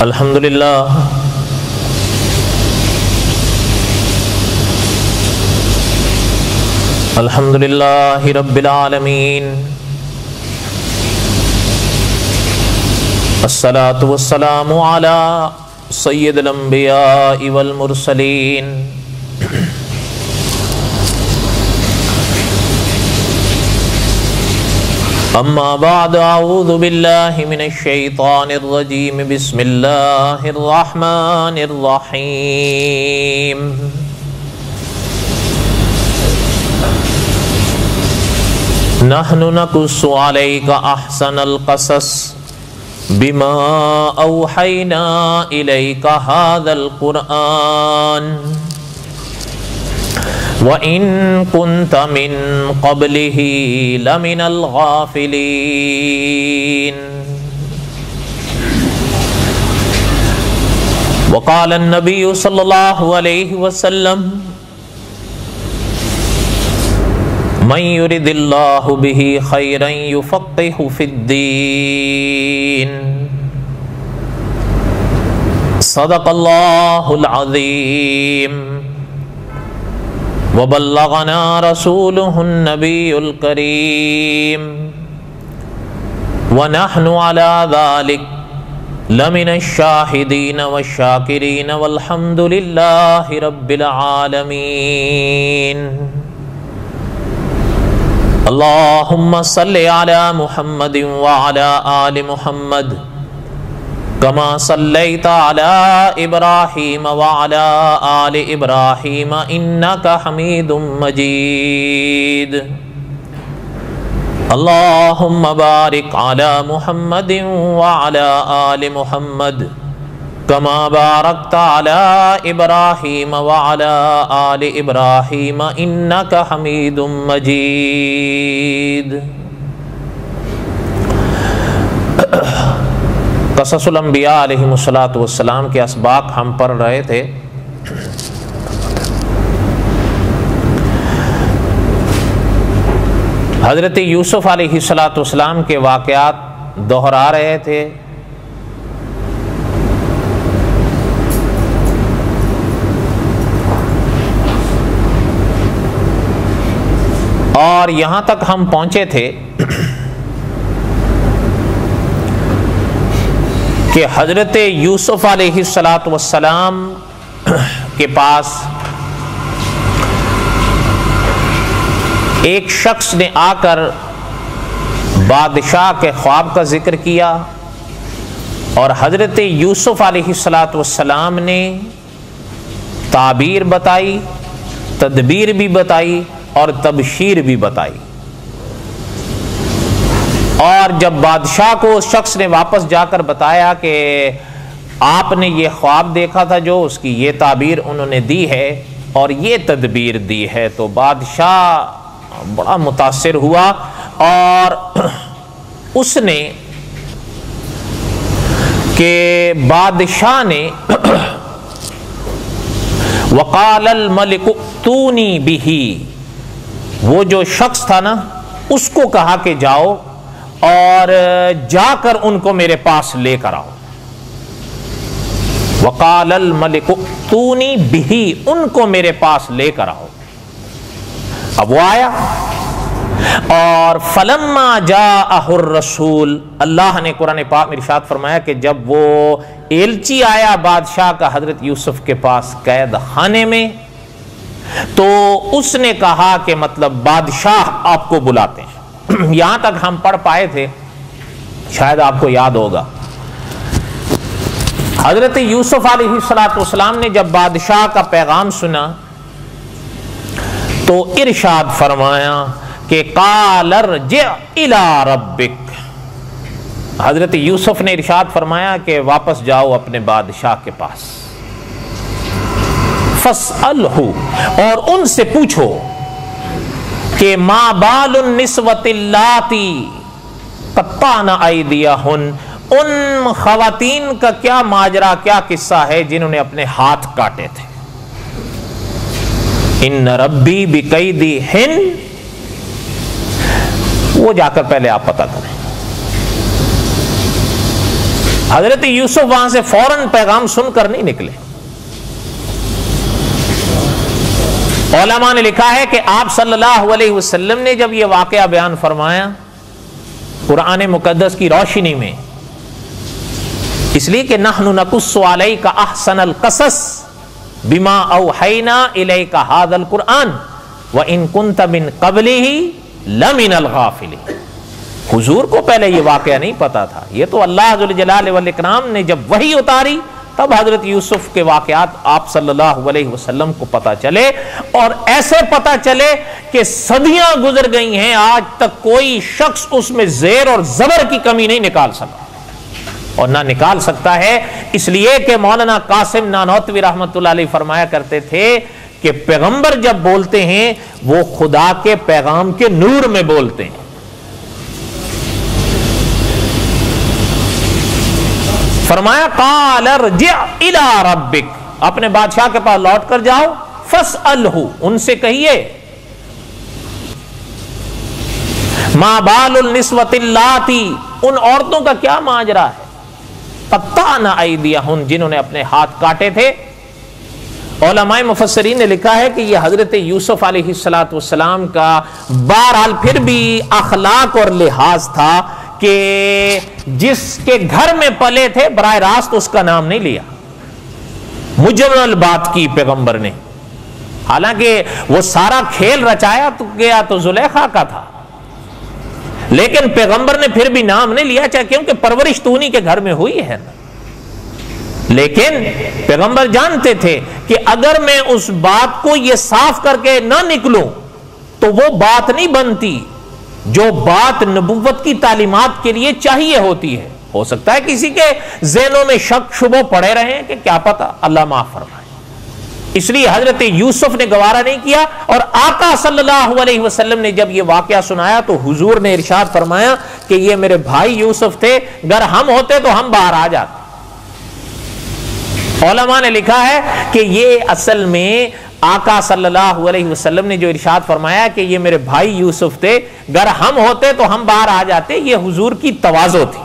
الحمدللہ الحمدللہ رب العالمین الصلاة والسلام علی سید الانبیاء والمرسلین اما بعد اعوذ باللہ من الشیطان الرجیم بسم اللہ الرحمن الرحیم نحن نقص علیک احسن القصص بما اوحینا الیک ھذا القرآن وَإِن كُنْتَ مِن قَبْلِهِ لَمِنَ الْغَافِلِينَ وقال النبي صلى الله عليه وسلم من يرد الله به خيرا يفقهه في الدين صدق الله العظيم وبلغنا رسوله النبي الكريم ونحن على ذلك لمن الشاهدين والشاكرين والحمد لله رب العالمين اللهم صل على محمد وعلى آل محمد كما صليت على إبراهيم وعلى آل إبراهيم إنك حميد مجيد اللهم بارك على محمد وعلى آل محمد كما باركت على إبراهيم وعلى آل إبراهيم إنك حميد مجيد قصص الانبیاء علیہم الصلاۃ والسلام کے اسباق ہم پڑھ رہے تھے۔ حضرت یوسف علیہ الصلاۃ والسلام کے واقعات دہرا رہے تھے۔ اور یہاں تک ہم پہنچے تھے کہ حضرت یوسف علیہ الصلاۃ والسلام کے پاس ایک شخص نے آ کر بادشاہ کے خواب کا ذکر کیا اور حضرت یوسف علیہ الصلاۃ والسلام نے تعبیر بتائی، تدبیر بھی بتائی اور تبشیر بھی بتائی۔ اور جب بادشاہ کو اس شخص نے واپس جا کر بتایا کہ آپ نے یہ خواب دیکھا تھا، جو اس کی یہ تعبیر انہوں نے دی ہے اور یہ تدبیر دی ہے، تو بادشاہ بڑا متاثر ہوا اور اس نے کہ بادشاہ نے وقال الملک ائتونی بہ، وہ جو شخص تھا نا اس کو کہا کہ جاؤ اور جا کر ان کو میرے پاس لے کر آؤ۔ وقال الملک ائتونی بہ، ان کو میرے پاس لے کر آؤ۔ اب وہ آیا اور فلما جاءہ الرسول، اللہ نے قرآن پاک میں ارشاد فرمایا کہ جب وہ ایلچی آیا بادشاہ کا حضرت یوسف کے پاس قید خانے میں، تو اس نے کہا کہ مطلب بادشاہ آپ کو بلاتے ہیں۔ یہاں تک ہم پڑھ پائے تھے، شاید آپ کو یاد ہوگا۔ حضرت یوسف علیہ السلام نے جب بادشاہ کا پیغام سنا تو ارشاد فرمایا کہ قال ارجع الی ربک، حضرت یوسف نے ارشاد فرمایا کہ واپس جاؤ اپنے بادشاہ کے پاس، فاسألہ، اور ان سے پوچھو کہ ما بال النسوۃ اللاتی قطعن ایدیہن، ان خواتین کا کیا ماجرا، کیا قصہ ہے جنہوں نے اپنے ہاتھ کاٹے تھے۔ ان ربی بکیدہن، وہ جا کر پہلے آپ پتہ کریں۔ حضرت یوسف وہاں سے فوراً پیغام سن کر نہیں نکلے. علماء نے لکھا ہے کہ آپ صلی اللہ علیہ وسلم نے جب یہ واقعہ بیان فرمایا قرآن مقدس کی روشنی میں، اس لیے کہ نحن نقص علیک احسن القصص بما اوحینا الیک ھذا القرآن وان کنت من قبلہ لمن الغافلین. حضور کو پہلے یہ واقعہ نہیں پتا تھا، یہ تو اللہ ذو الجلال والاکرام نے جب وحی اتاری تب حضرت یوسف کے واقعات آپ صلی اللہ علیہ وسلم کو پتا چلے، اور ایسے پتا چلے کہ صدیاں گزر گئی ہیں، آج تک کوئی شخص اس میں زیر اور زبر کی کمی نہیں نکال سکا، اور نہ نکال سکتا ہے. اس لیے کہ مولانا قاسم نانوتوی رحمۃ اللہ علیہ فرمایا کرتے تھے کہ پیغمبر جب بولتے ہیں وہ خدا کے پیغام کے نور میں بولتے ہیں. فرمایا قال ارجع الی ربک، اپنے بادشاہ کے پاس لوٹ کر جاؤ، فاسألہ، ان سے کہیے ما بال النسوۃ اللاتی، ان عورتوں کا کیا ماجرا ہے، قطعن ایدیہن، جنہوں نے اپنے ہاتھ کاٹے تھے. علماء مفسرین نے لکھا ہے کہ یہ حضرت یوسف علیہ السلام کا بہرحال پھر بھی اخلاق اور لحاظ تھا کہ جس کے گھر میں پلے تھے براہ راست اس کا نام نہیں لیا، مجمل بات کی پیغمبر نے. حالانکہ وہ سارا کھیل رچایا تو گیا تو زلیخا کا تھا، لیکن پیغمبر نے پھر بھی نام نہیں لیا، چاہے کیونکہ پرورش تو انہی کے گھر میں ہوئی ہے. لیکن پیغمبر جانتے تھے کہ اگر میں اس بات کو یہ صاف کر کے نہ نکلوں تو وہ بات نہیں بنتی جو بات نبوت کی تعلیمات کے لیے چاہیے ہوتی ہے. ہو سکتا ہے کسی کے ذہنوں میں شک شبہ پڑے رہے کہ کیا پتا، اللہ معاف فرمائے. اس لیے حضرت یوسف نے گوارا نہیں کیا، اور آقا صلی اللہ علیہ وسلم نے جب یہ واقعہ سنایا تو حضور نے ارشاد فرمایا کہ یہ میرے بھائی یوسف تھے، اگر ہم ہوتے تو ہم باہر آ جاتے. علماء نے لکھا ہے کہ یہ اصل میں آقا صلی اللہ علیہ وسلم نے جو ارشاد فرمایا کہ یہ میرے بھائی یوسف تھے، اگر ہم ہوتے تو ہم باہر آ جاتے، یہ حضور کی تواضع تھی.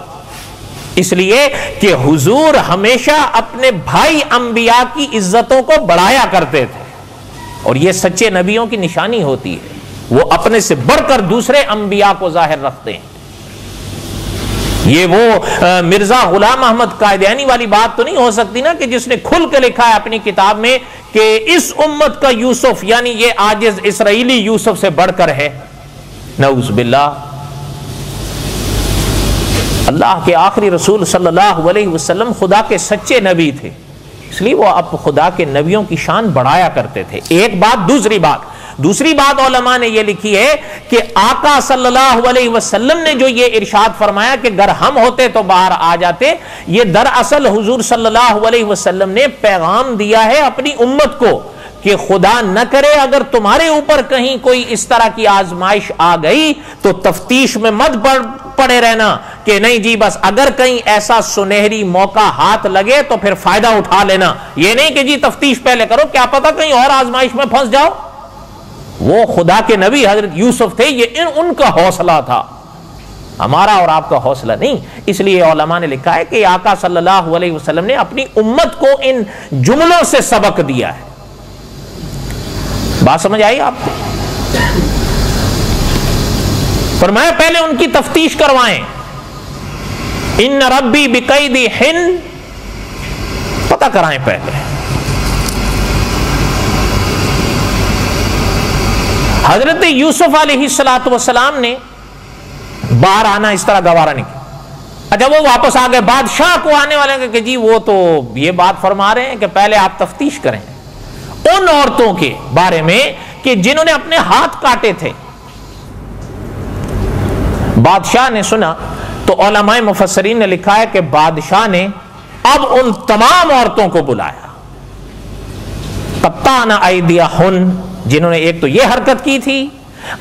اس لیے کہ حضور ہمیشہ اپنے بھائی انبیاء کی عزتوں کو بڑھایا کرتے تھے، اور یہ سچے نبیوں کی نشانی ہوتی ہے، وہ اپنے سے بڑھ کر دوسرے انبیاء کو ظاہر رکھتے ہیں. یہ وہ مرزا غلام احمد قائدیانی والی بات تو نہیں ہو سکتی نا کہ جس نے کھل کے لکھا ہے اپنی کتاب میں کہ اس امت کا یوسف یعنی یہ عاجز اسرائیلی یوسف سے بڑھ کر ہے. نعوذ باللہ. اللہ کے آخری رسول صلی اللہ علیہ وسلم خدا کے سچے نبی تھے، اس لیے وہ اب خدا کے نبیوں کی شان بڑھایا کرتے تھے. ایک بات. دوسری بات علماء نے یہ لکھی ہے کہ آقا صلی اللہ علیہ وسلم نے جو یہ ارشاد فرمایا کہ اگر ہم ہوتے تو باہر آ جاتے، یہ دراصل حضور صلی اللہ علیہ وسلم نے پیغام دیا ہے اپنی امت کو کہ خدا نہ کرے اگر تمہارے اوپر کہیں کوئی اس طرح کی آزمائش آ گئی تو تفتیش میں مت پڑے رہنا کہ نہیں جی بس اگر کہیں ایسا سنہری موقع ہاتھ لگے تو پھر فائدہ اٹھا لینا. یہ نہیں کہ جی تفتیش پہلے کرو، کیا پتہ کہیں اور آزمائش میں پھنس جاؤ. وہ خدا کے نبی حضرت یوسف تھے، یہ ان کا حوصلہ تھا، ہمارا اور آپ کا حوصلہ نہیں. اس لیے علماء نے لکھا ہے کہ آقا صلی اللہ علیہ وسلم نے اپنی امت کو ان جملوں سے سبق دیا ہے. بات سمجھ آئی آپ کو؟ فرمایا پہلے ان کی تفتیش کروائیں. ان ربی بقیدہن، پتہ کرائیں پہلے. حضرت یوسف علیہ السلام نے باہر آنا اس طرح گوارا نہیں کیا. اچھا وہ واپس آ گئے، بادشاہ کو آنے والے کہ جی وہ تو یہ بات فرما رہے ہیں کہ پہلے آپ تفتیش کریں ان عورتوں کے بارے میں کہ جنہوں نے اپنے ہاتھ کاٹے تھے. بادشاہ نے سنا تو علماء مفسرین نے لکھا ہے کہ بادشاہ نے اب ان تمام عورتوں کو بلایا، قطعن ایدیہن، جنہوں نے ایک تو یہ حرکت کی تھی،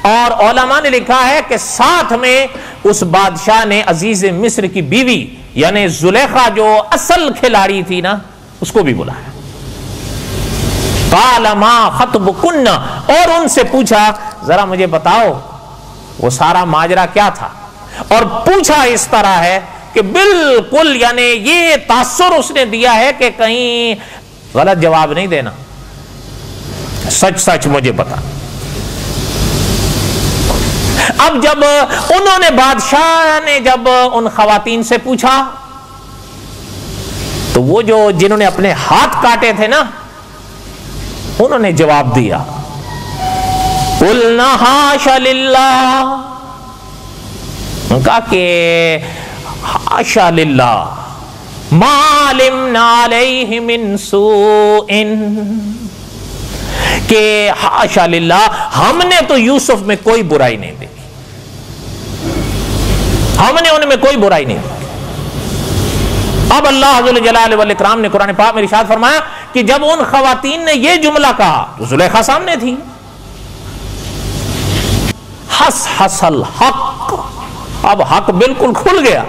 اور علماء نے لکھا ہے کہ ساتھ میں اس بادشاہ نے عزیز مصر کی بیوی یعنی زلیخا جو اصل کھلاڑی تھی نا اس کو بھی بلایا. قال ما خطبکن، اور ان سے پوچھا ذرا مجھے بتاؤ وہ سارا ماجرا کیا تھا. اور پوچھا اس طرح ہے کہ بالکل یعنی یہ تاثر اس نے دیا ہے کہ کہیں غلط جواب نہیں دینا، سچ سچ مجھے پتا۔ اب جب انہوں نے بادشاہ نے جب ان خواتین سے پوچھا تو وہ جو جنہوں نے اپنے ہاتھ کاٹے تھے نا انہوں نے جواب دیا، قُلْنَا حَاشَ لِلَّهِ، انہوں نے کہا کہ حاشا للہ ما علمنا علیہ من سوء، کہ حاشا للہ ہم نے تو یوسف میں کوئی برائی نہیں دیکھی، ہم نے ان میں کوئی برائی نہیں دیکھی۔ اب اللہ ذو الجلال والاکرام نے قرآن پاک میں ارشاد فرمایا کہ جب ان خواتین نے یہ جملہ کہا تو زلیخا سامنے تھی، حس حس الحق، اب حق بالکل کھل گیا،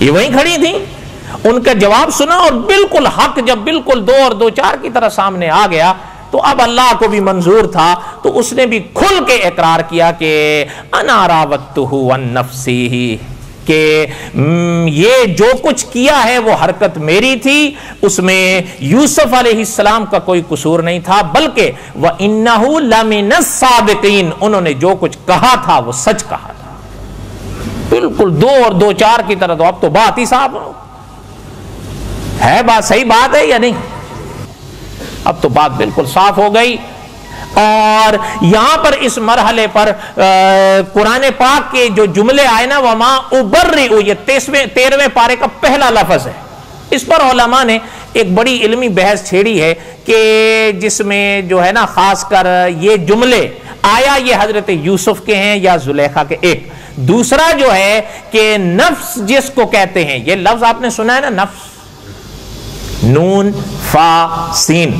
یہ وہیں کھڑی تھی، ان کا جواب سنا اور بالکل حق جب بالکل 2 اور 2 4 کی طرح سامنے آ گیا تو اب اللہ کو بھی منظور تھا تو اس نے بھی کھل کے اقرار کیا کہ انا راودتہ عن نفسہ، کہ یہ جو کچھ کیا ہے وہ حرکت میری تھی، اس میں یوسف علیہ السلام کا کوئی قصور نہیں تھا، بلکہ وَإِنَّهُ لَمِنَ الصَّادِقِينَ، انہوں نے جو کچھ کہا تھا وہ سچ کہا تھا، بالکل 2 اور 2 4 کی طرح۔ تو اب تو بات ہی صاف ہے، بات صحیح بات ہے یا نہیں؟ اب تو بات بالکل صاف ہو گئی۔ اور یہاں پر اس مرحلے پر قرآن پاک کے جو جملے آئے نا وما ابرئ، یہ 13ویں پارے کا پہلا لفظ ہے، اس پر علماء نے ایک بڑی علمی بحث چھیڑی ہے کہ جس میں جو ہے نا خاص کر یہ جملے آیا یہ حضرت یوسف کے ہیں یا زلیخا کے، ایک دوسرا جو ہے کہ نفس جس کو کہتے ہیں، یہ لفظ آپ نے سنا ہے نا، نفس، نون فا سین،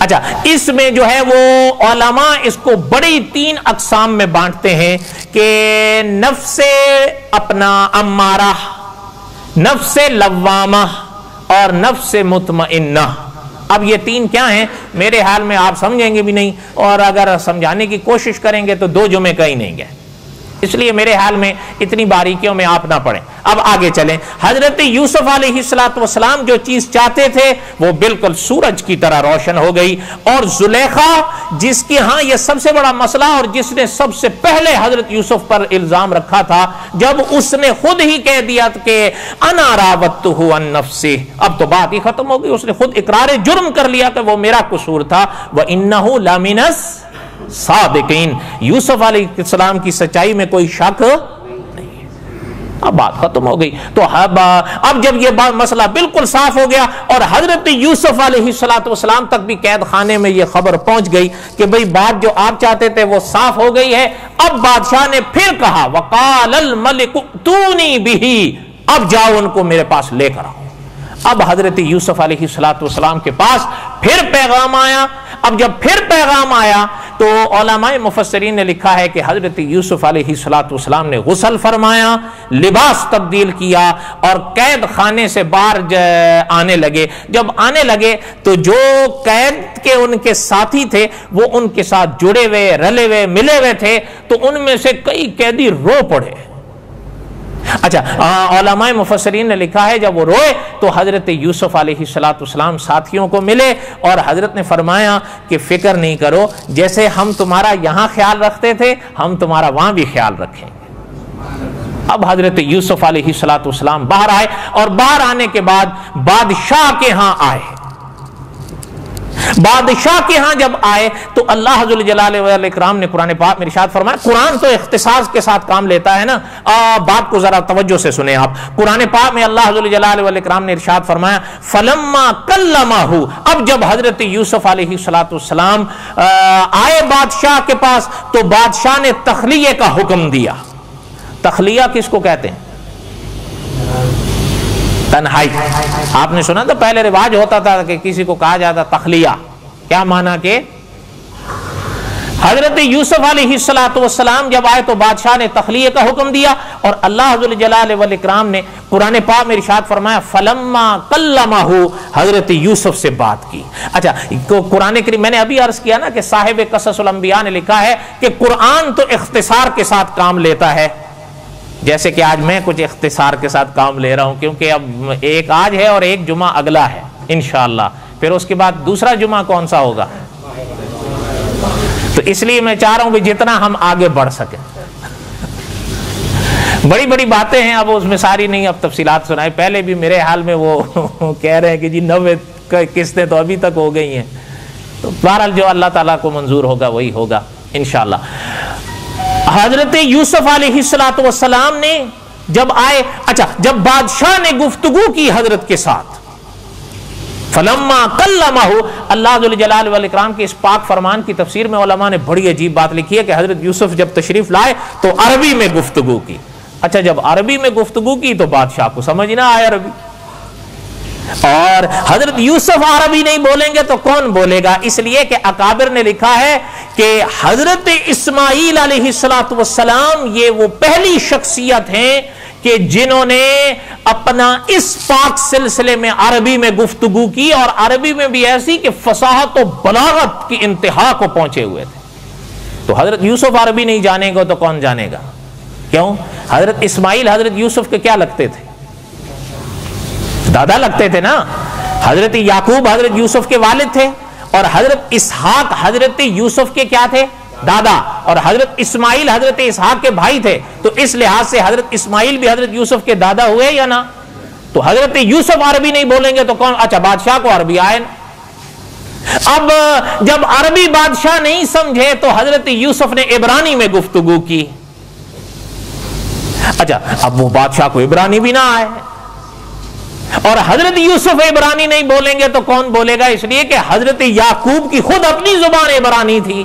اچھا اس میں جو ہے وہ علماء اس کو بڑی 3 اقسام میں بانٹتے ہیں کہ نفس اپنا امارہ، نفس لوامہ اور نفس مطمئنہ۔ اب یہ 3 کیا ہیں میرے حال میں آپ سمجھیں گے بھی نہیں، اور اگر سمجھانے کی کوشش کریں گے تو 2 جمعے کہیں نہیں گئے، اس لیے میرے حال میں اتنی باریکیوں میں آپ نہ پڑیں۔ اب آگے چلیں، حضرت یوسف علیہ السلام جو چیز چاہتے تھے وہ بالکل سورج کی طرح روشن ہو گئی، اور زلیخا جس کی ہاں یہ سب سے بڑا مسئلہ اور جس نے سب سے پہلے حضرت یوسف پر الزام رکھا تھا، جب اس نے خود ہی کہہ دیا کہ انا راودتہ عن نفسہ، اب تو بات ہی ختم ہو گئی، اس نے خود اقرار جرم کر لیا کہ وہ میرا قصور تھا، وَإِنَّهُ لَمِنَ صادقین، یوسف علیہ السلام کی سچائی میں کوئی شک نہیں ہے۔ اب بات ختم ہو گئی۔ تو اب جب یہ مسئلہ بالکل صاف ہو گیا اور حضرت یوسف علیہ السلام تک بھی قید خانے میں یہ خبر پہنچ گئی کہ بھئی بات جو آپ چاہتے تھے وہ صاف ہو گئی ہے، اب بادشاہ نے پھر کہا وقال الملک ائتونی بہ، اب جاؤ ان کو میرے پاس لے کر آؤ۔ اب حضرت یوسف علیہ السلام کے پاس پھر پیغام آیا۔ اب جب پھر پیغام آیا تو علماء مفسرین نے لکھا ہے کہ حضرت یوسف علیہ السلام نے غسل فرمایا، لباس تبدیل کیا اور قید خانے سے باہر آنے لگے۔ جب آنے لگے تو جو قید کے ان کے ساتھی تھے وہ ان کے ساتھ جڑے ہوئے، رلے ہوئے، ملے ہوئے تھے، تو ان میں سے کئی قیدی رو پڑے۔ اچھا علماء مفسرین نے لکھا ہے جب وہ روئے تو حضرت یوسف علیہ السلام ساتھیوں کو ملے اور حضرت نے فرمایا کہ فکر نہیں کرو، جیسے ہم تمہارا یہاں خیال رکھتے تھے ہم تمہارا وہاں بھی خیال رکھیں گے۔ اب حضرت یوسف علیہ السلام باہر آئے اور باہر آنے کے بعد بادشاہ کے ہاں آئے۔ بادشاہ کے ہاں جب آئے تو اللہ ذو الجلال والاکرام نے قرآن پاک میں ارشاد فرمایا، قرآن تو اختصاص کے ساتھ کام لیتا ہے نا، بات کو ذرا توجہ سے سنیں آپ۔ قرآن پاک میں اللہ ذو الجلال والاکرام نے ارشاد فرمایا فلما کلمہ، اب جب حضرت یوسف علیہ السلام آئے بادشاہ کے پاس تو بادشاہ نے تخلیہ کا حکم دیا۔ تخلیہ کس کو کہتے ہیں؟ تنہائی۔ آپ نے سنا تو پہلے رواج ہوتا تھا کہ کسی کو کہا جاتا تخلیہ، کیا معنی کہ حضرت یوسف علیہ السلام جب آئے تو بادشاہ نے تخلیہ کا حکم دیا، اور اللہ ذو الجلال والاکرام نے قرآن پاک میں ارشاد فرمایا فلما کلمہ، حضرت یوسف سے بات کی۔ اچھا قرآن کریم میں نے ابھی عرض کیا نا کہ صاحب قصص الانبیاء نے لکھا ہے کہ قرآن تو اختصار کے ساتھ کام لیتا ہے، جیسے کہ آج میں کچھ اختصار کے ساتھ کام لے رہا ہوں، کیونکہ اب ایک آج ہے اور ایک جمعہ اگلا ہے انشاءاللہ، پھر اس کے بعد دوسرا جمعہ کون سا ہوگا، تو اس لیے میں چاہ رہا ہوں کہ جتنا ہم آگے بڑھ سکیں. بڑی بڑی باتیں ہیں، اب اس میں ساری نہیں اب تفصیلات سنائے. پہلے بھی میرے حال میں وہ کہہ رہے ہیں کہ جی 90 قسطیں تو ابھی تک ہو گئی ہیں. تو بہرحال جو اللہ تعالیٰ کو منظور ہوگا وہی ہوگا انشاءاللہ. حضرت یوسف علیہ السلام نے جب آئے، اچھا جب بادشاہ نے گفتگو کی حضرت کے ساتھ، فلما کلمہ، اللہ ذو الجلال والاکرام کے اس پاک فرمان کی تفسیر میں علماء نے بڑی عجیب بات لکھی ہے کہ حضرت یوسف جب تشریف لائے تو عربی میں گفتگو کی. اچھا جب عربی میں گفتگو کی تو بادشاہ کو سمجھ نہ آئے عربی، اور حضرت یوسف عربی نہیں بولیں گے تو کون بولے گا؟ اس لیے کہ اکابر نے لکھا ہے کہ حضرت اسماعیل علیہ السلام یہ وہ پہلی شخصیت ہیں کہ جنہوں نے اپنا اس پاک سلسلے میں عربی میں گفتگو کی، اور عربی میں بھی ایسی کہ فصاحت و بلاغت کی انتہا کو پہنچے ہوئے تھے. تو حضرت یوسف عربی نہیں جانے گا تو کون جانے گا؟ کیوں؟ حضرت اسماعیل حضرت یوسف کے کیا لگتے تھے؟ دادا لگتے تھے نا. حضرت یعقوب حضرت یوسف کے والد تھے، اور حضرت اسحاق حضرت یوسف کے کیا تھے؟ دادا. اور حضرت اسماعیل حضرت اسحاق کے بھائی تھے، تو اس لحاظ سے حضرت اسماعیل بھی حضرت یوسف کے دادا ہوئے یا نا؟ تو حضرت یوسف عربی نہیں بولیں گے تو کون؟ اچھا بادشاہ کو عربی آئے نا. اب جب عربی بادشاہ نہیں سمجھے تو حضرت یوسف نے عبرانی میں گفتگو کی. اچھا اب وہ بادشاہ کو عبرانی بھی نہ آئے، اور حضرت یوسف عبرانی نہیں بولیں گے تو کون بولے گا؟ اس لیے کہ حضرت یعقوب کی خود اپنی زبان عبرانی تھی،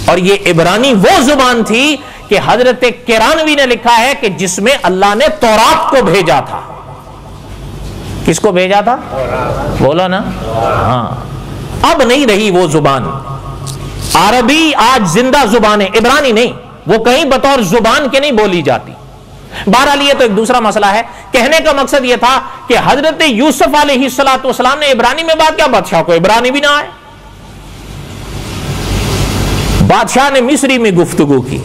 اور یہ عبرانی وہ زبان تھی کہ حضرت کرانوی نے لکھا ہے کہ جس میں اللہ نے تورات کو بھیجا تھا. کس کو بھیجا تھا؟ بولو نا. ہاں اب نہیں رہی وہ زبان. عربی آج زندہ زبان ہے، عبرانی نہیں. وہ کہیں بطور زبان کے نہیں بولی جاتی. بہرحال یہ تو ایک دوسرا مسئلہ ہے. کہنے کا مقصد یہ تھا کہ حضرت یوسف علیہ السلام نے عبرانی میں بات کیا، بادشاہ کو عبرانی بھی نہ آئے. بادشاہ نے مصری میں گفتگو کی،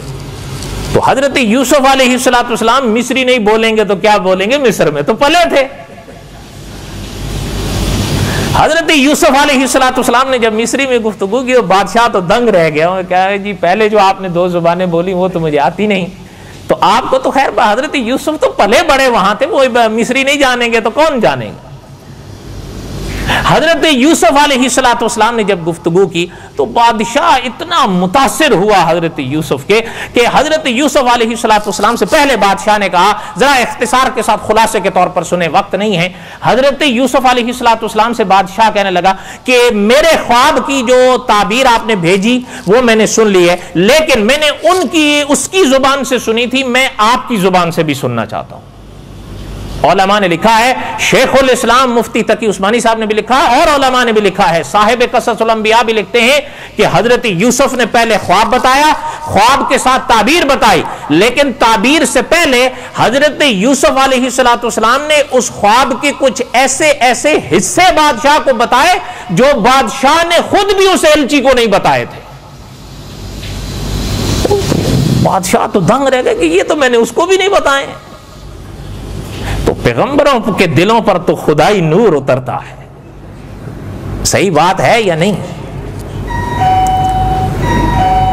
تو حضرت یوسف علیہ السلام مصری نہیں بولیں گے تو کیا بولیں گے؟ مصر میں تو پلے تھے. حضرت یوسف علیہ السلام نے جب مصری میں گفتگو کی تو بادشاہ تو دنگ رہ گیا. کہا جی پہلے جو آپ نے 2 زبانیں بولی وہ تو مجھے آتی نہیں. تو آپ کو تو خیر حضرت یوسف تو پلے بڑے وہاں تھے، وہ مصری نہیں جانیں گے تو کون جانیں گے؟ حضرت یوسف علیہ السلام نے جب گفتگو کی تو بادشاہ اتنا متاثر ہوا حضرت یوسف کے کہ حضرت یوسف علیہ السلام سے پہلے بادشاہ نے کہا، ذرا اختصار کے ساتھ خلاصے کے طور پر سنیں، وقت نہیں ہے. حضرت یوسف علیہ السلام سے بادشاہ کہنے لگا کہ میرے خواب کی جو تعبیر آپ نے بھیجی وہ میں نے سن لی ہے، لیکن میں نے اس کی زبان سے سنی تھی، میں آپ کی زبان سے بھی سننا چاہتا ہوں. علماء نے لکھا ہے، شیخ الاسلام مفتی تقی عثمانی صاحب نے بھی لکھا ہے، اور علماء نے بھی لکھا ہے، صاحب قصص الانبیاء بھی لکھتے ہیں کہ حضرت یوسف نے پہلے خواب بتایا، خواب کے ساتھ تعبیر بتائی، لیکن تعبیر سے پہلے حضرت یوسف علیہ السلام نے اس خواب کے کچھ ایسے حصے بادشاہ کو بتائے جو بادشاہ نے خود بھی اس ایلچی کو نہیں بتائے تھے. بادشاہ تو دنگ رہ گئے کہ یہ تو میں نے اس کو بھی نہیں بتائے. تو پیغمبروں کے دلوں پر تو خدائی نور اترتا ہے. صحیح بات ہے یا نہیں؟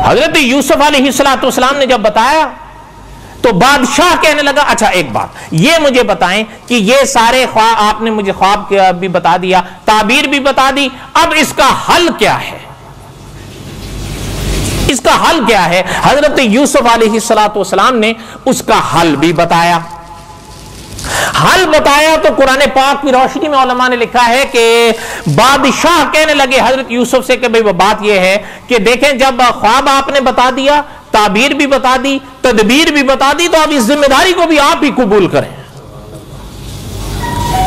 حضرت یوسف علیہ السلام نے جب بتایا تو بادشاہ کہنے لگا، اچھا ایک بات یہ مجھے بتائیں کہ یہ سارے خواب آپ نے مجھے خواب بھی بتا دیا، تعبیر بھی بتا دی، اب اس کا حل کیا ہے؟ اس کا حل کیا ہے؟ حضرت یوسف علیہ السلام نے اس کا حل بھی بتایا. حل بتایا تو قرآن پاک کی روشنی میں علماء نے لکھا ہے کہ بادشاہ کہنے لگے حضرت یوسف سے کہ بھئی وہ بات یہ ہے کہ دیکھیں جب خواب آپ نے بتا دیا، تعبیر بھی بتا دی، تدبیر بھی بتا دی، تو اب اس ذمہ داری کو بھی آپ ہی قبول کریں.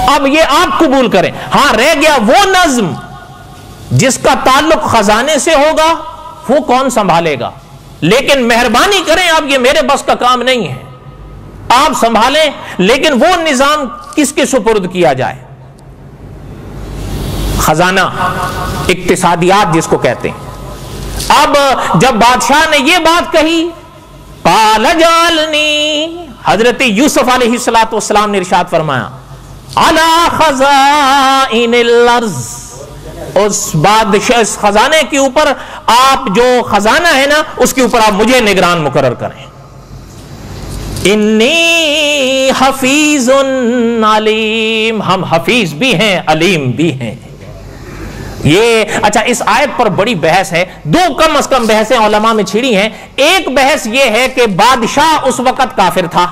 اب یہ آپ قبول کریں. ہاں رہ گیا وہ نظم جس کا تعلق خزانے سے ہوگا، وہ کون سنبھالے گا؟ لیکن مہربانی کریں، اب یہ میرے بس کا کام نہیں ہے، آپ سنبھالیں. لیکن وہ نظام کس کے سپرد کیا جائے؟ خزانہ، اقتصادیات جس کو کہتے ہیں. اب جب بادشاہ نے یہ بات کہی، قال اجعلنی حضرت یوسف علیہ السلام نے ارشاد فرمایا علی خزائن الارض، اس بادشاہ اس خزانے کے اوپر آپ جو خزانہ ہے نا اس کے اوپر آپ مجھے نگران مقرر کریں. انی حفیظ علیم، ہم حفیظ بھی ہیں علیم بھی ہیں. یہ اچھا، اس آیت پر بڑی بحث ہے، دو کم از کم بحثیں علماء میں چھڑی ہیں. ایک بحث یہ ہے کہ بادشاہ اس وقت کافر تھا،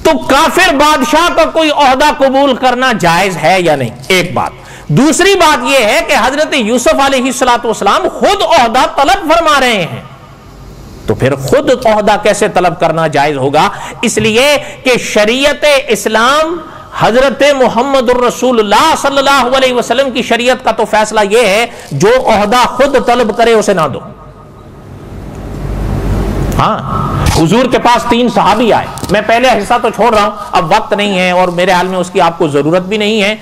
تو کافر بادشاہ کا کوئی عہدہ قبول کرنا جائز ہے یا نہیں، ایک بات. دوسری بات یہ ہے کہ حضرت یوسف علیہ السلام خود عہدہ طلب فرما رہے ہیں، تو پھر خود عہدہ کیسے طلب کرنا جائز ہوگا؟ اس لیے کہ شریعت اسلام حضرت محمد الرسول اللہ صلی اللہ علیہ وسلم کی شریعت کا تو فیصلہ یہ ہے جو عہدہ خود طلب کرے اسے نہ دو. ہاں، حضور کے پاس 3 صحابی آئے، میں پہلے حصہ تو چھوڑ رہا ہوں، اب وقت نہیں ہے اور میرے حال میں اس کی آپ کو ضرورت بھی نہیں ہے.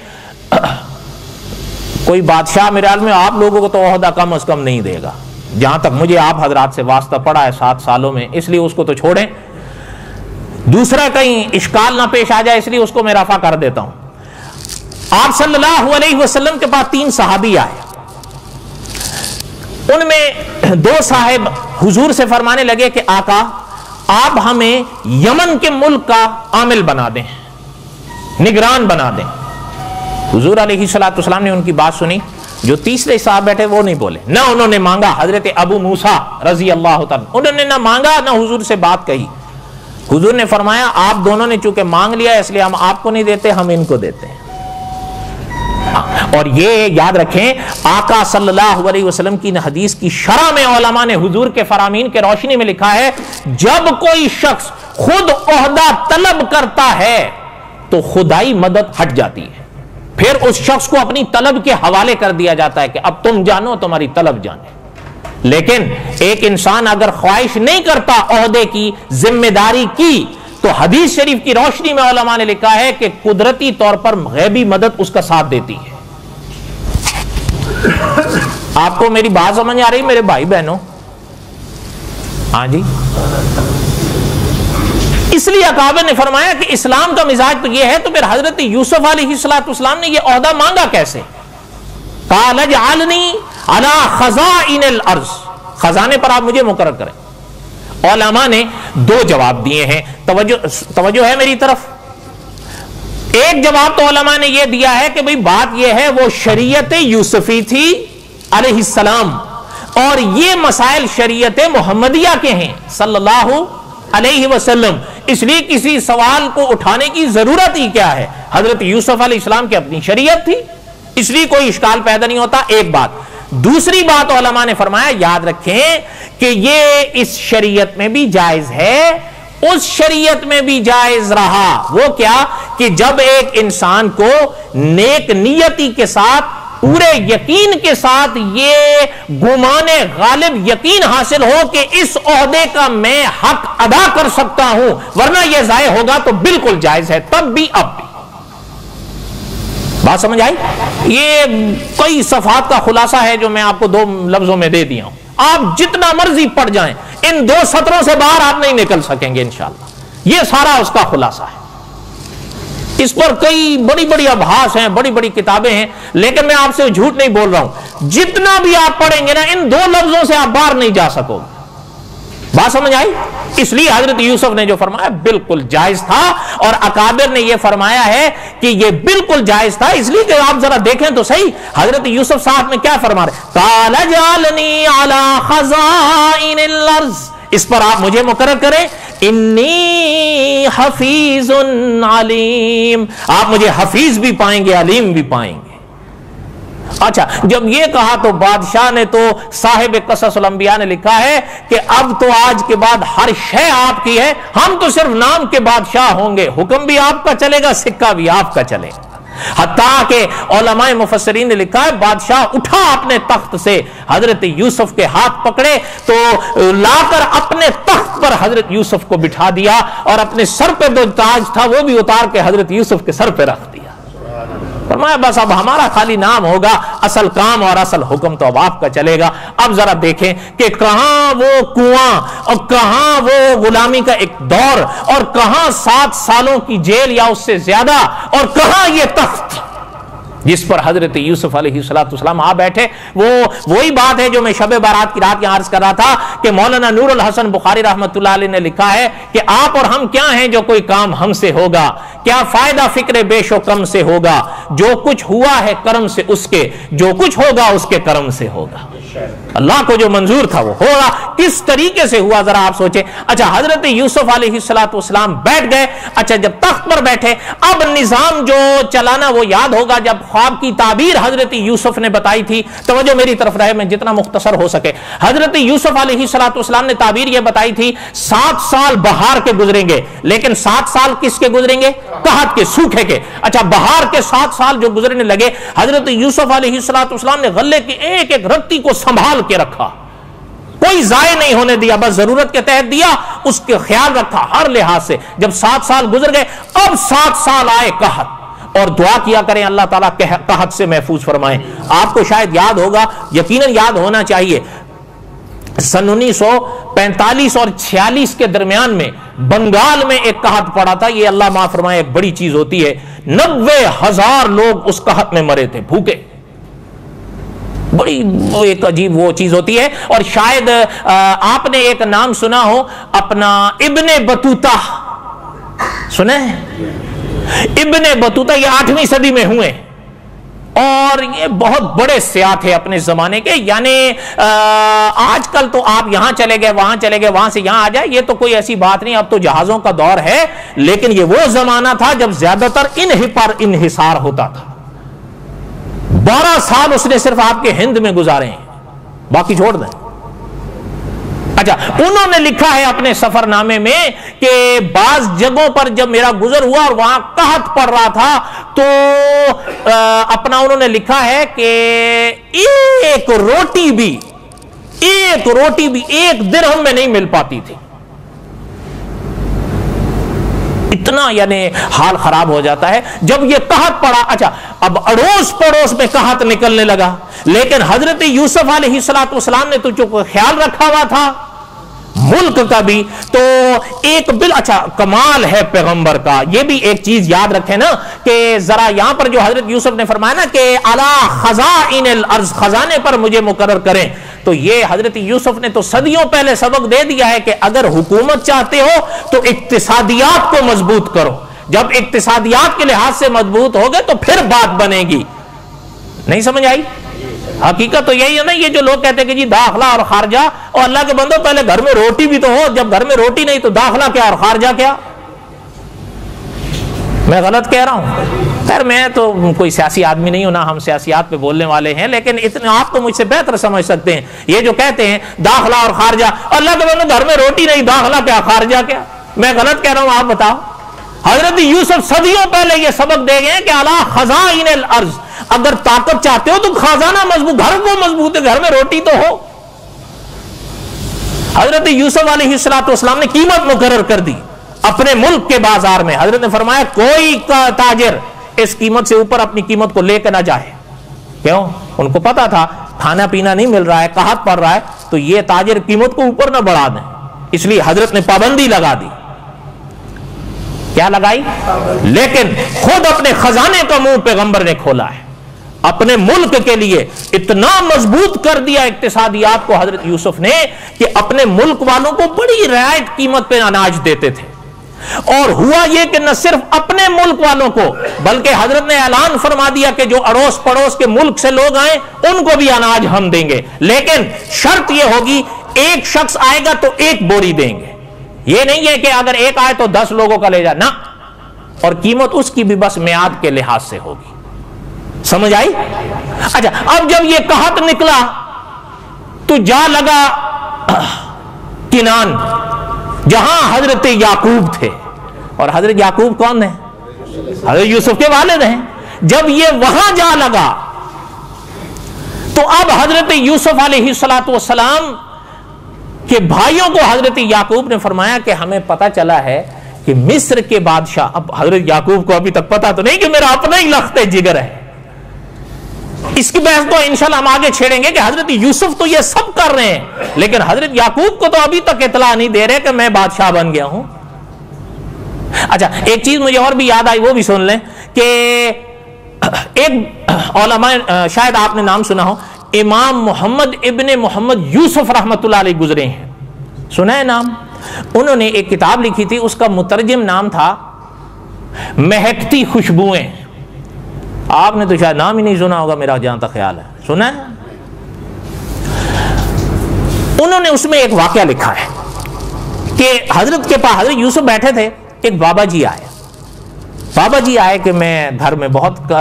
کوئی بادشاہ میرے حال میں آپ لوگوں کو تو عہدہ کم از کم نہیں دے گا، جہاں تک مجھے آپ حضرات سے واسطہ پڑا ہے 7 سالوں میں، اس لیے اس کو تو چھوڑیں. دوسرا کہیں اشکال نہ پیش آ جائے اس لیے اس کو میں رفع کر دیتا ہوں. آپ صلی اللہ علیہ وسلم کے پاس 3 صحابی آئے، ان میں 2 صاحب حضور سے فرمانے لگے کہ آقا آپ ہمیں یمن کے ملک کا عامل بنا دیں، نگران بنا دیں. حضور علیہ السلام نے ان کی بات سنی. جو تیسرے صاحب بیٹھے وہ نہیں بولے، نہ انہوں نے مانگا. حضرت ابو موسیٰ رضی اللہ تعالیٰ انہوں نے نہ مانگا نہ حضور سے بات کہی. حضور نے فرمایا آپ دونوں نے چونکہ مانگ لیا اس لیے ہم آپ کو نہیں دیتے، ہم ان کو دیتے ہیں. اور یہ یاد رکھیں آقا صلی اللہ علیہ وسلم کی حدیث کی شرح میں علماء نے حضور کے فرامین کے روشنی میں لکھا ہے جب کوئی شخص خود عہدہ طلب کرتا ہے تو خدائی مدد ہٹ جاتی ہے، پھر اس شخص کو اپنی طلب کے حوالے کر دیا جاتا ہے کہ اب تم جانو تمہاری طلب جانے. لیکن ایک انسان اگر خواہش نہیں کرتا عہدے کی، ذمہ داری کی، تو حدیث شریف کی روشنی میں علماء نے لکھا ہے کہ قدرتی طور پر غیبی مدد اس کا ساتھ دیتی ہے. آپ کو میری بات سمجھ آ رہی میرے بھائی بہنوں؟ ہاں جی. اس لیے اکابر نے فرمایا کہ اسلام کا مزاج تو یہ ہے، تو پھر حضرت یوسف علیہ السلام نے یہ عہدہ مانگا کیسے؟ قال اجعلنی علی خزائن الارض، خزانے پر آپ مجھے مقرر کریں. علماء نے 2 جواب دیے ہیں، توجہ ہے میری طرف. ایک جواب تو علماء نے یہ دیا ہے کہ بھئی بات یہ ہے وہ شریعت یوسفی تھی علیہ السلام اور یہ مسائل شریعت محمدیہ کے ہیں صلی اللہ علیہ وسلم، اس لیے کسی سوال کو اٹھانے کی ضرورت ہی کیا ہے. حضرت یوسف علیہ السلام کی اپنی شریعت تھی، اس لیے کوئی اشکال پیدا نہیں ہوتا. ایک بات. دوسری بات علماء نے فرمایا یاد رکھیں کہ یہ اس شریعت میں بھی جائز ہے، اس شریعت میں بھی جائز رہا. وہ کیا کہ جب ایک انسان کو نیک نیتی کے ساتھ پورے یقین کے ساتھ یہ گمان غالب یقین حاصل ہو کہ اس عہدے کا میں حق ادا کر سکتا ہوں ورنہ یہ ضائع ہوگا، تو بالکل جائز ہے، تب بھی اب بھی. بات سمجھ آئی؟ یہ کئی صفحات کا خلاصہ ہے جو میں آپ کو 2 لفظوں میں دے دیا ہوں. آپ جتنا مرضی پڑھ جائیں ان 2 سطروں سے باہر آپ نہیں نکل سکیں گے انشاءاللہ. یہ سارا اس کا خلاصہ ہے. اس پر کئی بڑی بڑی ابحاث ہیں، بڑی بڑی کتابیں ہیں، لیکن میں آپ سے جھوٹ نہیں بول رہا ہوں. جتنا بھی آپ پڑھیں گے نا ان 2 لفظوں سے آپ باہر نہیں جا سکو گے. بات سمجھ آئی؟ اس لیے حضرت یوسف نے جو فرمایا بالکل جائز تھا، اور اکابر نے یہ فرمایا ہے کہ یہ بالکل جائز تھا اس لیے کہ آپ ذرا دیکھیں تو صحیح حضرت یوسف صاحب میں کیا فرما رہے، قال اجعلنی علی خزائن الارض، اس پر آپ مجھے مقرر کریں، انی حفیظ علیم، آپ مجھے حفیظ بھی پائیں گے علیم بھی پائیں گے. اچھا، جب یہ کہا تو بادشاہ نے تو صاحب قصص الانبیاء نے لکھا ہے کہ اب تو آج کے بعد ہر شے آپ کی ہے، ہم تو صرف نام کے بادشاہ ہوں گے، حکم بھی آپ کا چلے گا، سکہ بھی آپ کا چلے گا. حتیٰ کہ علماء مفسرین نے لکھا ہے بادشاہ اٹھا اپنے تخت سے، حضرت یوسف کے ہاتھ پکڑے تو لا کر اپنے تخت پر حضرت یوسف کو بٹھا دیا اور اپنے سر پہ جو تاج تھا وہ بھی اتار کے حضرت یوسف کے سر پہ رکھ دیا. فرمایا بس اب ہمارا خالی نام ہوگا، اصل کام اور اصل حکم تو اب آپ کا چلے گا۔ اب ذرا دیکھیں کہ کہاں وہ کنواں اور کہاں وہ غلامی کا ایک دور، اور کہاں 7 سالوں کی جیل یا اس سے زیادہ، اور کہاں یہ تخت جس پر حضرت یوسف علیہ السلام آ بیٹھے۔ وہی بات ہے جو میں شب بارات کی رات یہاں عرض کر رہا تھا کہ مولانا نور الحسن بخاری رحمۃ اللہ علیہ نے لکھا ہے کہ آپ اور ہم کیا ہیں جو کوئی کام ہم سے ہوگا، کیا فائدہ فکر بیش و کم سے ہوگا، جو کچھ ہوا ہے کرم سے اس کے، جو کچھ ہوگا اس کے کرم سے ہوگا۔ اللہ کو جو منظور تھا وہ ہوگا۔ کس طریقے سے ہوا ذرا آپ سوچیں۔ اچھا حضرت یوسف علیہ السلام بیٹھ گئے۔ اچھا جب تخت پر بیٹھے اب نظام جو چلانا وہ یاد ہوگا، جب خواب کی تعبیر حضرت یوسف نے بتائی تھی، توجہ میری طرف رہے میں جتنا مختصر ہو سکے۔ حضرت یوسف علیہ السلام نے تعبیر یہ بتائی تھی 7 سال بہار کے گزریں گے، لیکن 7 سال کس کے گزریں گے؟ قحط کے، سوکھے کے۔ اچھا بہار کے 7 سال جو گزرنے لگے، حضرت یوسف علیہ السلام نے غلے کی ایک ایک رتی کو سنبھال کے رکھا، کوئی ضائع نہیں ہونے دیا، بس ضرورت کے تحت دیا، اس کے خیال رکھا ہر لحاظ سے۔ جب 7 سال گزر گئے اب 7 سال آئے قحط، اور دعا کیا کریں اللہ تعالیٰ قحط سے محفوظ فرمائیں۔ آپ کو شاید یاد ہوگا، یقیناً یاد ہونا چاہیے، سن 1945 اور 46 کے درمیان میں بنگال میں ایک قحط پڑا تھا۔ یہ اللہ معاف فرمائے ایک بڑی چیز ہوتی ہے، 90,000 لوگ اس قحط میں مرے تھے بھوکے، بڑی ایک عجیب وہ چیز ہوتی ہے۔ اور شاید آپ نے ایک نام سنا ہو اپنا ابن بطوطہ، سنے ابن بطوطہ، یہ 8ویں صدی میں ہوئے اور یہ بہت بڑے سیاح تھے اپنے زمانے کے، یعنی آج کل تو آپ یہاں چلے گئے وہاں چلے گئے وہاں سے یہاں آ جائے یہ تو کوئی ایسی بات نہیں، اب تو جہازوں کا دور ہے، لیکن یہ وہ زمانہ تھا جب زیادہ تر پر انحصار ہوتا تھا۔ 12 سال اس نے صرف آپ کے ہند میں گزارے ہیں، باقی چھوڑ دیں۔ اچھا انہوں نے لکھا ہے اپنے سفر نامے میں کہ بعض جگہوں پر جب میرا گزر ہوا اور وہاں قحط پڑ رہا تھا تو اپنا انہوں نے لکھا ہے کہ ایک روٹی بھی 1 درہم میں نہیں مل پاتی تھی، اتنا یعنی حال خراب ہو جاتا ہے جب یہ قحط پڑا۔ اچھا اب اڑوس پڑوس میں قحط نکلنے لگا، لیکن حضرت یوسف علیہ السلام نے تو جو خیال رکھا ہوا تھا ملک کا بھی، تو ایک اچھا کمال ہے پیغمبر کا، یہ بھی ایک چیز یاد رکھیں نا کہ ذرا یہاں پر جو حضرت یوسف نے فرمایا نا کہ اعلی خزائن الارض، خزانے پر مجھے مقرر کریں، تو یہ حضرت یوسف نے تو صدیوں پہلے سبق دے دیا ہے کہ اگر حکومت چاہتے ہو تو اقتصادیات کو مضبوط کرو، جب اقتصادیات کے لحاظ سے مضبوط ہوگے تو پھر بات بنے گی۔ نہیں سمجھ آئی؟ حقیقت تو یہی ہے نا، یہ جو لوگ کہتے ہیں کہ جی داخلہ اور خارجہ، اور اللہ کے بندو پہلے گھر میں روٹی بھی تو ہو، جب گھر میں روٹی نہیں تو داخلہ کیا اور خارجہ کیا؟ میں غلط کہہ رہا ہوں؟ خیر میں تو کوئی سیاسی آدمی نہیں ہوں، نہ ہم سیاسیات پہ بولنے والے ہیں، لیکن اتنے آپ تو مجھ سے بہتر سمجھ سکتے ہیں۔ یہ جو کہتے ہیں داخلہ اور خارجہ، اللہ کے بندو گھر میں روٹی نہیں، داخلہ کیا خارجہ کیا؟ میں غلط کہہ رہا ہوں؟ آپ بتاؤ۔ حضرت یوسف صدیوں پہلے یہ سبق دے گئے کہ اعلی خزائن الارض، اگر طاقت چاہتے ہو تو خزانہ مضبوط، گھر کو مضبوط ہے، گھر میں روٹی تو ہو۔ حضرت یوسف علیہ السلام نے قیمت مقرر کر دی اپنے ملک کے بازار میں۔ حضرت نے فرمایا کوئی تاجر اس قیمت سے اوپر اپنی قیمت کو لے کے نہ جائے۔ کیوں؟ ان کو پتا تھا کھانا پینا نہیں مل رہا ہے، قحط پڑ رہا ہے، تو یہ تاجر قیمت کو اوپر نہ بڑھا دیں، اس لیے حضرت نے پابندی لگا دی۔ کیا لگائی؟ لیکن خود اپنے خزانے کا منہ پیغمبر نے کھولا ہے، اپنے ملک کے لیے اتنا مضبوط کر دیا اقتصادیات کو حضرت یوسف نے کہ اپنے ملک والوں کو بڑی رعایت قیمت پہ اناج دیتے تھے۔ اور ہوا یہ کہ نہ صرف اپنے ملک والوں کو بلکہ حضرت نے اعلان فرما دیا کہ جو اڑوس پڑوس کے ملک سے لوگ آئیں ان کو بھی اناج ہم دیں گے، لیکن شرط یہ ہوگی ایک شخص آئے گا تو 1 بوری دیں گے، یہ نہیں ہے کہ اگر ایک آئے تو 10 لوگوں کا لے جا، نہ، اور قیمت اس کی بھی بس میعاد کے لحاظ سے ہوگی۔ سمجھ آئی؟ اچھا اب جب یہ قحط نکلا تو جا لگا کنان، جہاں حضرت یعقوب تھے، اور حضرت یعقوب کون ہیں؟ حضرت یوسف کے والد ہیں۔ جب یہ وہاں جا لگا تو اب حضرت یوسف علیہ السلام کہ بھائیوں کو حضرت یعقوب نے فرمایا کہ ہمیں پتا چلا ہے کہ مصر کے بادشاہ، اب حضرت یعقوب کو ابھی تک پتا تو نہیں کہ میرا اپنا ہی لخت جگر ہے، اس کی بحث تو انشاءاللہ ہم آگے چھیڑیں گے کہ حضرت یوسف تو یہ سب کر رہے ہیں، لیکن حضرت یعقوب کو تو ابھی تک اطلاع نہیں دے رہے کہ میں بادشاہ بن گیا ہوں۔ اچھا ایک چیز مجھے اور بھی یاد آئی، وہ بھی سن لیں کہ ایک علماء، شاید آپ نے نام سنا ہو، امام محمد ابن محمد یوسف رحمۃ اللہ علیہ گزرے ہیں، سنا ہے نام؟ انہوں نے ایک کتاب لکھی تھی، اس کا مترجم نام تھا مہکتی خوشبوئیں۔ آپ نے تو شاید نام ہی نہیں سنا ہوگا، میرا جہاں تک خیال ہے سنا ہے۔ انہوں نے اس میں ایک واقعہ لکھا ہے کہ حضرت کے پاس حضرت یوسف بیٹھے تھے، ایک بابا جی آئے کہ میں گھر میں بہت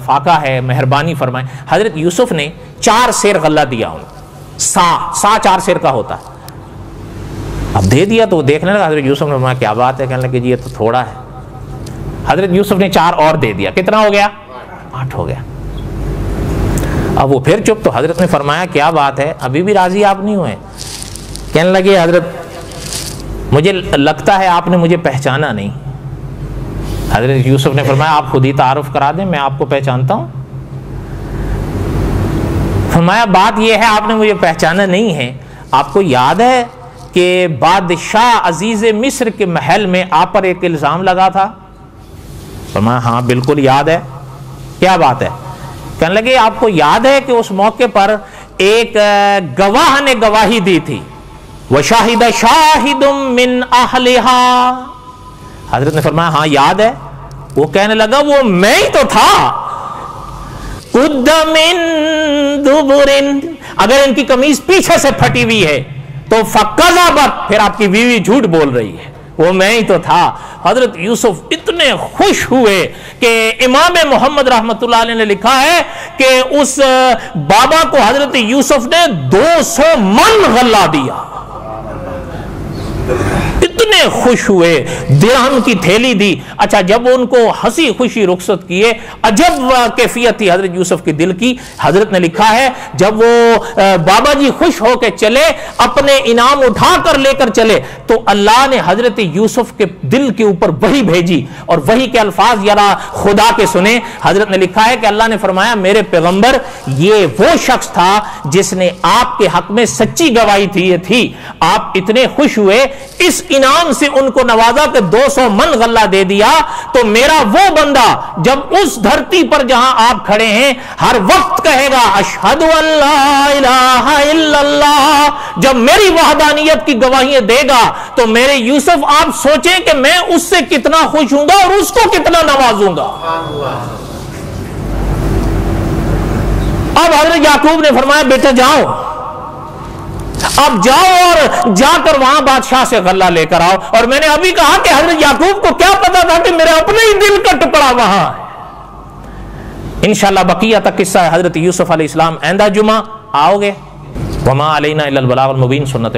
فاقہ ہے، مہربانی فرمائیں۔ حضرت یوسف نے 4 سیر غلہ دیا ان کو، سا 4 سیر کا ہوتا ہے۔ اب دے دیا تو وہ دیکھنے لگا، حضرت یوسف نے فرمایا کیا بات ہے؟ کہنے لگے جی یہ تو تھوڑا ہے۔ حضرت یوسف نے 4 اور دے دیا، کتنا ہو گیا؟ 8 ہو گیا۔ اب وہ پھر چپ، تو حضرت نے فرمایا کیا بات ہے، ابھی بھی راضی آپ نہیں ہوئے؟ کہنے لگے حضرت مجھے لگتا ہے آپ نے مجھے پہچانا نہیں۔ حضرت یوسف نے فرمایا آپ خود ہی تعارف کرا دیں، میں آپ کو پہچانتا ہوں۔ فرمایا بات یہ ہے آپ نے مجھے پہچانا نہیں ہے، آپ کو یاد ہے کہ بادشاہ عزیز مصر کے محل میں آپ پر ایک الزام لگا تھا؟ فرمایا ہاں بالکل یاد ہے۔ کیا بات ہے؟ کہنے لگے آپ کو یاد ہے کہ اس موقع پر ایک گواہ نے گواہی دی تھی، وَشَاهِدَ شَاهِدٌ مِّنْ أَهْلِهَا۔ حضرت نے فرمایا ہاں یاد ہے۔ وہ کہنے لگا وہ میں ہی تو تھا۔ قُدَّ مِن دُبُرٍ، اگر ان کی قمیض پیچھے سے پھٹی ہوئی ہے تو فَكَذَبَتْ، پھر آپ کی بیوی جھوٹ بول رہی ہے، وہ میں ہی تو تھا۔ حضرت یوسف اتنے خوش ہوئے کہ امام محمد رحمۃ اللہ علیہ نے لکھا ہے کہ اس بابا کو حضرت یوسف نے 200 من غلہ دیا، اتنے خوش ہوئے، درہم کی تھیلی دی۔ اچھا جب ان کو ہنسی خوشی رخصت کیے، عجب کیفیت تھی حضرت یوسف کے دل کی۔ حضرت نے لکھا ہے جب وہ بابا جی خوش ہو کے چلے، اپنے انعام اٹھا کر لے کر چلے، تو اللہ نے حضرت یوسف کے دل کے اوپر وحی بھیجی، اور وحی کے الفاظ ذرا خدا کے سنیں۔ حضرت نے لکھا ہے کہ اللہ نے فرمایا میرے پیغمبر یہ وہ شخص تھا جس نے آپ کے حق میں سچی گواہی تھی، آپ اتنے خوش ہوئے، اس انعام سے ان کو نوازا کہ 200 من غلہ دے دیا، تو میرا وہ بندہ جب اس دھرتی پر جہاں آپ کھڑے ہیں ہر وقت کہے گا اشہد ان لا الہ الا اللہ، جب میری وحدانیت کی گواہیاں دے گا تو میرے یوسف آپ سوچیں کہ میں اس سے کتنا خوش ہوں گا اور اس کو کتنا نوازوں گا۔ اب حضرت یعقوب نے فرمایا بیٹا جاؤ، اب جاؤ اور جا کر وہاں بادشاہ سے غلہ لے کر آؤ۔ اور میں نے ابھی کہا کہ حضرت یعقوب کو کیا پتا تھا کہ میرے اپنے ہی دل کا ٹکڑا وہاں ہے۔ انشاءاللہ بقیہ تک قصہ ہے حضرت یوسف علیہ السلام آئندہ جمعہ آؤ گے۔ وما علینا الا البلاغ المبین، سنت